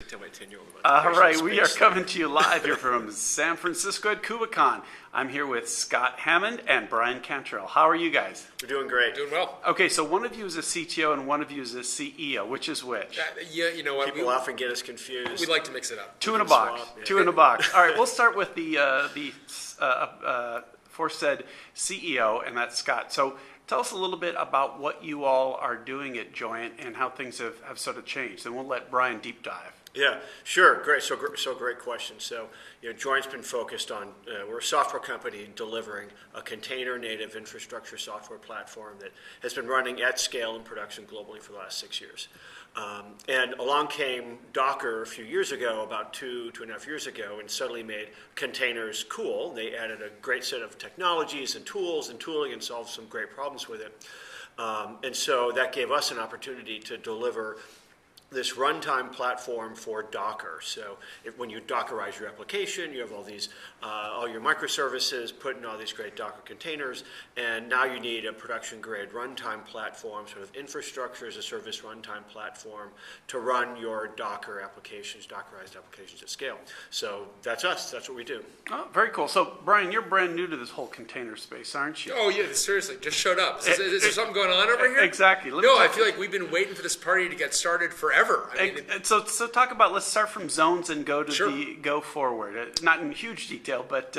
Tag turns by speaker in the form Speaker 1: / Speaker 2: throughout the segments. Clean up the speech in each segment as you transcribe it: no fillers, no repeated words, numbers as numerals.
Speaker 1: Tell my 10-year-old about
Speaker 2: All
Speaker 1: the
Speaker 2: right,
Speaker 1: space
Speaker 2: we are
Speaker 1: thing.
Speaker 2: coming to you live here from San Francisco at Kubecon. I'm here with Scott Hammond and Bryan Cantrill. How are you guys?
Speaker 1: We're doing great.
Speaker 3: Doing well.
Speaker 2: Okay, so one of you is a CTO and one of you is a CEO. Which is which?
Speaker 3: Yeah, you know what?
Speaker 1: People often get us confused.
Speaker 3: We like to mix it up.
Speaker 2: Two in a
Speaker 1: can
Speaker 2: box.
Speaker 1: swap, yeah.
Speaker 2: Two in a box. All right, we'll start with the aforesaid CEO, and that's Scott. So tell us a little bit about what you all are doing at Joyent and how things have sort of changed, and we'll let Bryan deep dive.
Speaker 1: Yeah, sure. Great. So great question. So, Joyent's been focused on, we're a software company delivering a container-native infrastructure software platform that has been running at scale in production globally for the last 6 years. And along came Docker a few years ago, about two and a half years ago, and suddenly made containers cool. They added a great set of technologies and tools and tooling and solved some great problems with it. And so that gave us an opportunity to deliver this runtime platform for Docker. So when you Dockerize your application, you have all your microservices put in all these great Docker containers, and now you need a production-grade runtime platform, sort of infrastructure as a service runtime platform to run your Docker applications, Dockerized applications at scale. So that's us. That's what we do.
Speaker 2: Oh, very cool. So, Bryan, you're brand new to this whole container space, aren't you?
Speaker 3: Oh, yeah, seriously, just showed up. Is there something going on over here?
Speaker 2: Exactly.
Speaker 3: No, I feel like we've been waiting for this party to get started forever. I mean,
Speaker 2: So talk about, let's start from zones and go to
Speaker 3: Sure.
Speaker 2: go forward. Not in huge detail, but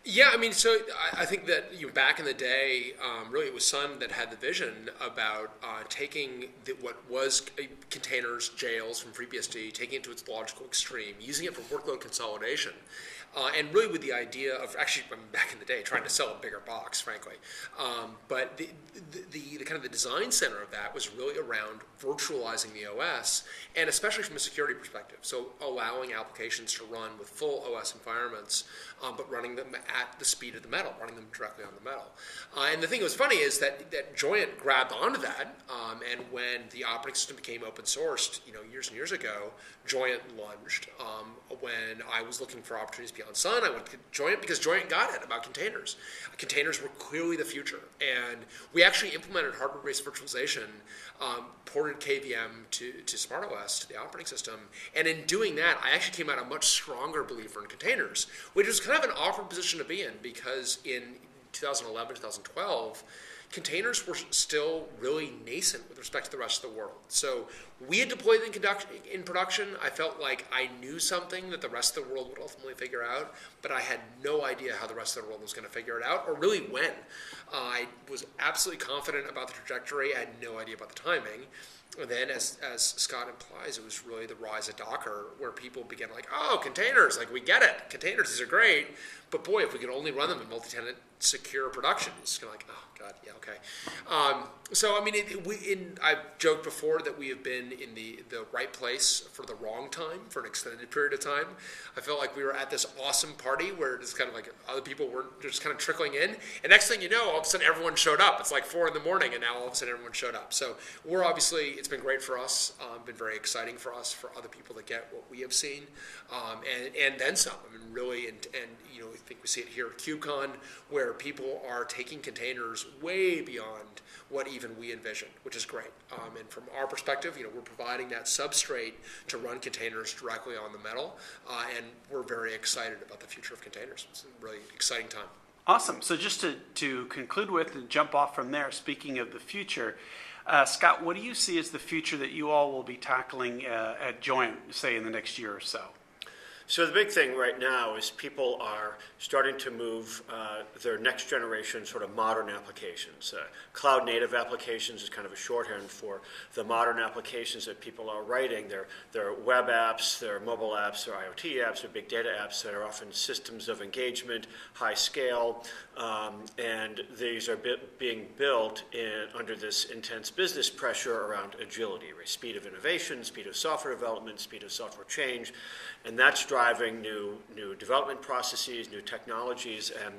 Speaker 3: yeah, I mean, so I think that back in the day, really it was Sun that had the vision about taking what was containers, jails from FreeBSD, taking it to its logical extreme, using it for workload consolidation, and really with the idea of actually back in the day trying to sell a bigger box, frankly. But the kind of the design center of that was really around virtualizing the OS, and especially from a security perspective. So allowing applications to run with full OS environments, but running them at the speed of the metal, running them directly on the metal. And the thing that was funny is that Joyent grabbed onto that, and when the operating system became open sourced, years and years ago, Joyent lunged. When I was looking for opportunities beyond Sun, I went to Joyent because Joyent got it about containers. Containers were clearly the future, and we actually implemented hardware-based virtualization, ported KVM to SmartOS, to the operating system, and in doing that, I actually came out a much stronger believer in containers, which was kind of an awkward position to be in because in 2011, 2012, containers were still really nascent with respect to the rest of the world. So we had deployed in production. I felt like I knew something that the rest of the world would ultimately figure out, but I had no idea how the rest of the world was going to figure it out, or really when. I was absolutely confident about the trajectory. I had no idea about the timing. And then, as Scott implies, it was really the rise of Docker, where people began like, oh, containers, like we get it. Containers, these are great. But boy, if we could only run them in multi-tenant secure production, it's kind of like, oh, God, yeah, okay. So, I mean, I've joked before that we have been in the right place for the wrong time for an extended period of time. I felt like we were at this awesome party where it's kind of like other people were just kind of trickling in. And next thing you know, all of a sudden everyone showed up. It's like 4 a.m, and now all of a sudden everyone showed up. So we're obviously, it's been great for us, been very exciting for us, for other people to get what we have seen, and then some. I mean, really, and I think we see it here at Kubecon, where people are taking containers way beyond what even we envisioned, which is great. And from our perspective, we're providing that substrate to run containers directly on the metal, and we're very excited about the future of containers. It's a really exciting time.
Speaker 2: awesome. So just to conclude with and jump off from there, speaking of the future, Scott, what do you see as the future that you all will be tackling at Joyent, say, in the next year or so?
Speaker 1: So the big thing right now is people are starting to move their next generation sort of modern applications. Cloud native applications is kind of a shorthand for the modern applications that people are writing. They're web apps, they're mobile apps, they're IoT apps, they're big data apps that are often systems of engagement, high scale, and these are being built under this intense business pressure around agility, right? Speed of innovation, speed of software development, speed of software change, and that's driving new development processes, new technologies, and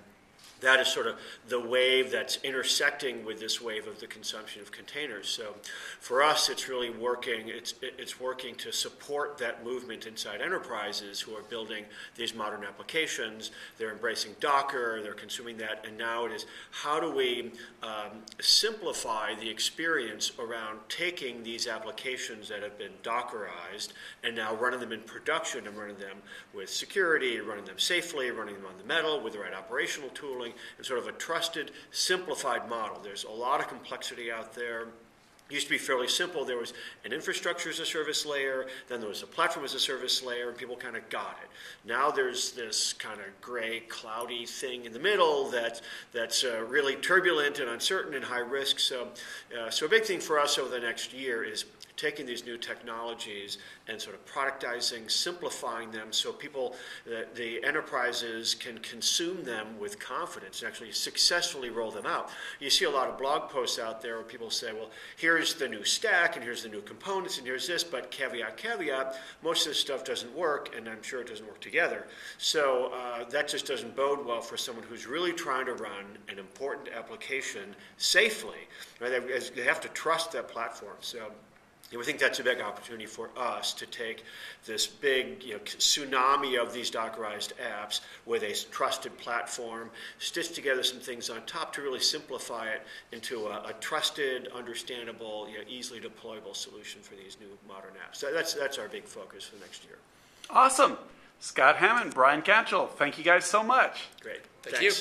Speaker 1: that is sort of the wave that's intersecting with this wave of the consumption of containers. So for us, it's really working, it's working to support that movement inside enterprises who are building these modern applications. They're embracing Docker, they're consuming that, and now it is how do we simplify the experience around taking these applications that have been Dockerized and now running them in production and running them with security, running them safely, running them on the metal with the right operational tooling, and sort of a trusted, simplified model. There's a lot of complexity out there. It used to be fairly simple. There was an infrastructure as a service layer, then there was a platform as a service layer, and people kind of got it. Now there's this kind of gray, cloudy thing in the middle that's really turbulent and uncertain and high risk. So a big thing for us over the next year is taking these new technologies and sort of productizing, simplifying them so people, the enterprises can consume them with confidence and actually successfully roll them out. You see a lot of blog posts out there where people say, well, here's the new stack and here's the new components and here's this, but caveat, caveat, most of this stuff doesn't work and I'm sure it doesn't work together. So that just doesn't bode well for someone who's really trying to run an important application safely. Right? They have to trust that platform. So we think that's a big opportunity for us to take this big tsunami of these Dockerized apps with a trusted platform, stitch together some things on top to really simplify it into a trusted, understandable, easily deployable solution for these new modern apps. So that's our big focus for next year.
Speaker 2: Awesome. Scott Hammond, Bryan Cantrill, thank you guys so much.
Speaker 1: Great.
Speaker 3: Thank you.